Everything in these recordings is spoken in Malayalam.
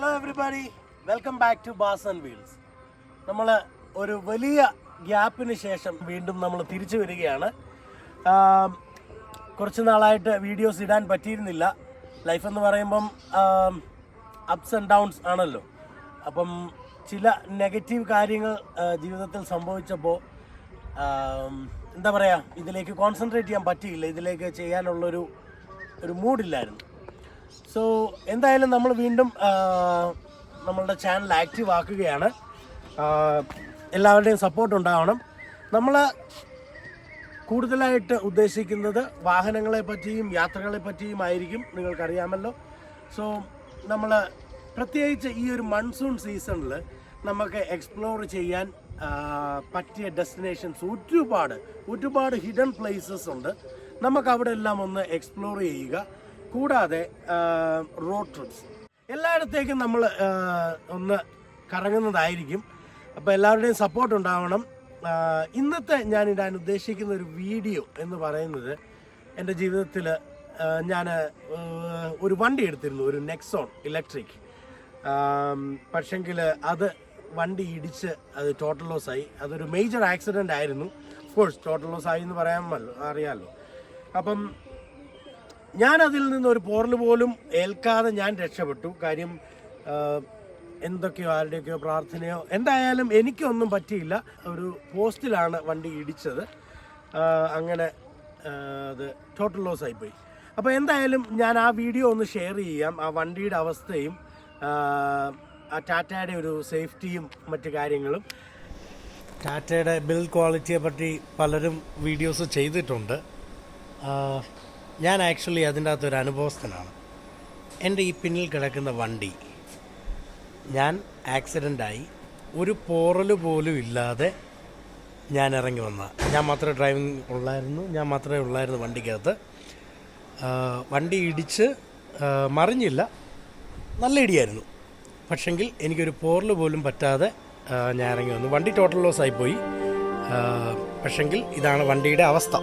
Hello everybody, welcome back to Bass and Wheels. നമ്മൾ ഒരു വലിയ ഗ്യാപ്പിന് ശേഷം വീണ്ടും നമ്മൾ തിരിച്ചു വരികയാണ്. കുറച്ച് നാളായിട്ട് വീഡിയോസ് ഇടാൻ പറ്റിയിരുന്നില്ല. ലൈഫ് എന്ന് പറയുമ്പം അപ്സ് ആൻഡ് ഡൗൺസ് ആണല്ലോ. അപ്പം ചില നെഗറ്റീവ് കാര്യങ്ങൾ ജീവിതത്തിൽ സംഭവിച്ചപ്പോൾ എന്താ പറയുക, ഇതിലേക്ക് കോൺസെൻട്രേറ്റ് ചെയ്യാൻ പറ്റിയില്ല, ഇതിലേക്ക് ചെയ്യാനുള്ളൊരു മൂഡില്ലായിരുന്നു. സോ എന്തായാലും നമ്മൾ വീണ്ടും നമ്മളുടെ ചാനൽ ആക്റ്റീവ് ആക്കുകയാണ്. എല്ലാവരുടെയും സപ്പോർട്ട് ഉണ്ടാവണം. നമ്മൾ കൂടുതലായിട്ട് ഉദ്ദേശിക്കുന്നത് വാഹനങ്ങളെ പറ്റിയും യാത്രകളെ പറ്റിയും ആയിരിക്കും, നിങ്ങൾക്കറിയാമല്ലോ. സോ നമ്മൾ പ്രത്യേകിച്ച് ഈ ഒരു മൺസൂൺ സീസണിൽ നമുക്ക് എക്സ്പ്ലോർ ചെയ്യാൻ പറ്റിയ ഡെസ്റ്റിനേഷൻസ് ഒരുപാട് ഹിഡൻ പ്ലേസസ് ഉണ്ട്. നമുക്ക് അവിടെ എല്ലാം ഒന്ന് എക്സ്പ്ലോർ ചെയ്യുക. കൂടാതെ റോഡ് ട്രിപ്സ് എല്ലായിടത്തേക്കും നമ്മൾ ഒന്ന് കറങ്ങുന്നതായിരിക്കും. അപ്പോൾ എല്ലാവരുടെയും സപ്പോർട്ട് ഉണ്ടാവണം. ഇന്നത്തെ ഞാൻ ഇടാൻ ഉദ്ദേശിക്കുന്ന ഒരു വീഡിയോ എന്ന് പറയുന്നത്, എൻ്റെ ജീവിതത്തിൽ ഞാൻ ഒരു വണ്ടി എടുത്തിരുന്നു, ഒരു നെക്സോൺ ഇലക്ട്രിക്. പക്ഷെങ്കിൽ അത് വണ്ടി ഇടിച്ച് അത് ടോട്ടൽ ലോസ് ആയി. അതൊരു മേജർ ആക്സിഡൻ്റ് ആയിരുന്നു. ഓഫ്കോഴ്സ് ടോട്ടൽ ലോസ് ആയി എന്ന് അറിയാമല്ലോ. അപ്പം ഞാനതിൽ നിന്ന് ഒരു പോറൽ പോലും ഏൽക്കാതെ ഞാൻ രക്ഷപ്പെട്ടു. കാര്യം എന്തൊക്കെയോ ആരുടെയൊക്കെയോ പ്രാർത്ഥനയോ എന്തായാലും എനിക്കൊന്നും പറ്റിയില്ല. ഒരു പോസ്റ്റിലാണ് വണ്ടി ഇടിച്ചത്. അങ്ങനെ അത് ടോട്ടൽ ലോസ് ആയിപ്പോയി. അപ്പോൾ എന്തായാലും ഞാൻ ആ വീഡിയോ ഒന്ന് ഷെയർ ചെയ്യാം. ആ വണ്ടിയുടെ അവസ്ഥയും ആ ടാറ്റയുടെ ഒരു സേഫ്റ്റിയും മറ്റു കാര്യങ്ങളും. ടാറ്റയുടെ ബിൽഡ് ക്വാളിറ്റിയെ പറ്റി പലരും വീഡിയോസ് ചെയ്തിട്ടുണ്ട്. ഞാൻ ആക്ച്വലി അതിൻ്റെ അകത്തൊരു അനുഭവസ്ഥനാണ്. എൻ്റെ ഈ പിന്നിൽ കിടക്കുന്ന വണ്ടി ഞാൻ ആക്സിഡൻ്റായി ഒരു പോറൽ പോലും ഇല്ലാതെ ഞാൻ ഇറങ്ങി വന്ന, ഞാൻ മാത്രമേ ഡ്രൈവിംഗ് ഉള്ളായിരുന്നു, ഞാൻ മാത്രമേ ഉള്ളായിരുന്നു വണ്ടിക്കകത്ത്. വണ്ടി ഇടിച്ച് മറിഞ്ഞില്ല, നല്ല ഇടിയായിരുന്നു. പക്ഷെങ്കിൽ എനിക്കൊരു പോറൽ പോലും പറ്റാതെ ഞാൻ ഇറങ്ങി വന്നു. വണ്ടി ടോട്ടൽ ലോസ് ആയിപ്പോയി. പക്ഷെങ്കിൽ ഇതാണ് വണ്ടിയുടെ അവസ്ഥ.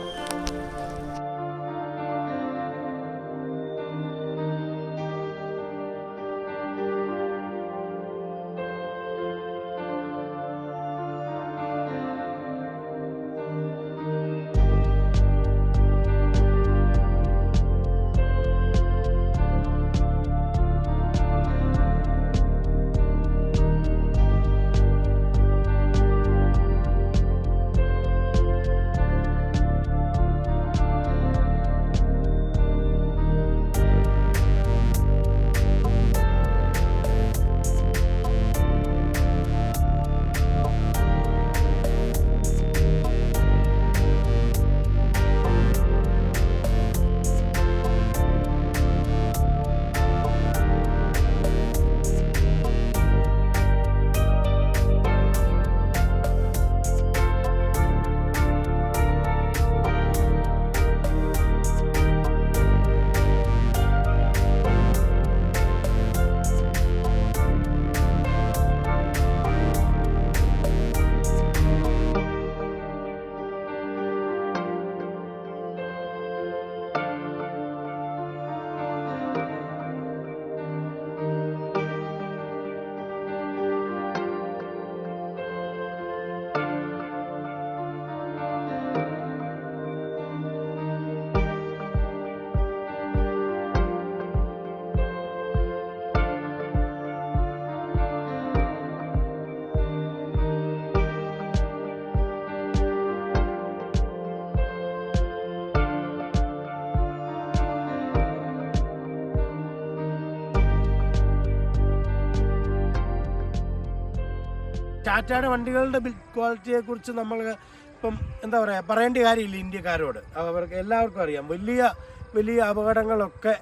ടാറ്റയുടെ വണ്ടികളുടെ ബിൽഡ് ക്വാളിറ്റിയെക്കുറിച്ച് നമ്മൾ ഇപ്പം എന്താ പറയുക, പറയേണ്ട കാര്യമില്ല ഇന്ത്യക്കാരോട്. അവർക്ക് എല്ലാവർക്കും അറിയാം. വലിയ അപകടങ്ങളൊക്കെ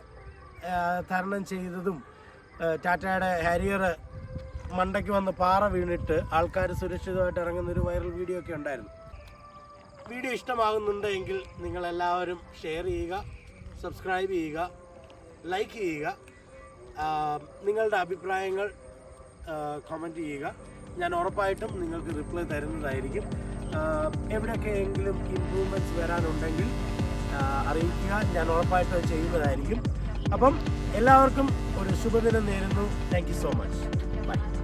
തരണം ചെയ്തതും ടാറ്റയുടെ ഹാരിയർ മണ്ടയ്ക്ക് വന്ന് പാറ വീണിട്ട് ആൾക്കാർ സുരക്ഷിതമായിട്ട് ഇറങ്ങുന്നൊരു വൈറൽ വീഡിയോ ഒക്കെ ഉണ്ടായിരുന്നു. വീഡിയോ ഇഷ്ടമാകുന്നുണ്ടെങ്കിൽ നിങ്ങളെല്ലാവരും ഷെയർ ചെയ്യുക, സബ്സ്ക്രൈബ് ചെയ്യുക, ലൈക്ക് ചെയ്യുക, നിങ്ങളുടെ അഭിപ്രായങ്ങൾ കമൻറ്റ് ചെയ്യുക. ഞാൻ ഉറപ്പായിട്ടും നിങ്ങൾക്ക് റിപ്ലൈ തരുന്നതായിരിക്കും. എവിടെയൊക്കെയെങ്കിലും ഇമ്പ്രൂവ്മെൻറ്റ്സ് വരാനുണ്ടെങ്കിൽ അറിയിക്കുക, ഞാൻ ഉറപ്പായിട്ടും ചെയ്യുന്നതായിരിക്കും. അപ്പം എല്ലാവർക്കും ഒരു ശുഭദിനം നേരുന്നു. Thank you so much. By.